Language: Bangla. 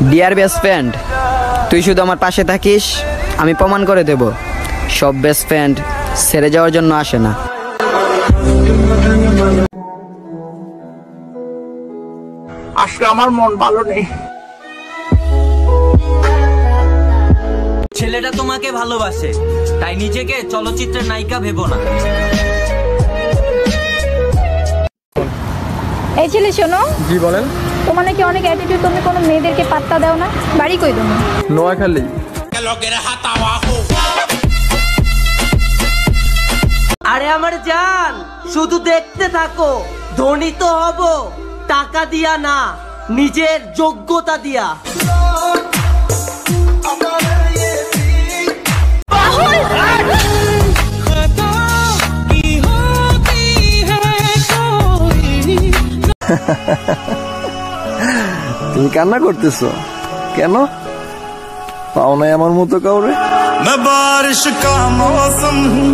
ডিয়ার বেস্ট ফ্রেন্ড, তুই শুধু আমার পাশে থাকিস, আমি প্রমাণ করে দেব সব বেস্ট ফ্রেন্ড ছেড়ে যাওয়ার জন্য আসে না। আজকে আমার মন ভালো নেই। ছেলেটা তোমাকে ভালোবাসে, তাই নিজেকে চলচ্চিত্রের নায়িকা ভেবো না। এই ছেলে শোনো। জি বলেন। তোমার নাকি অনেক অ্যাটিটিউড, তুমি কোনো মেয়েদেরকে পাত্তা দাও না। বাড়ি কই তুমি? নোয়াখালী। আরে আমার জান, শুধু দেখতে থাকো, ধনী তো হব টাকা দিয়া না, নিজের যোগ্যতা দিয়া। তুমি কান্না করতেছো কেন? পাও নাই আমার মতো কাউরে? मैं बारिश का मौसम हूँ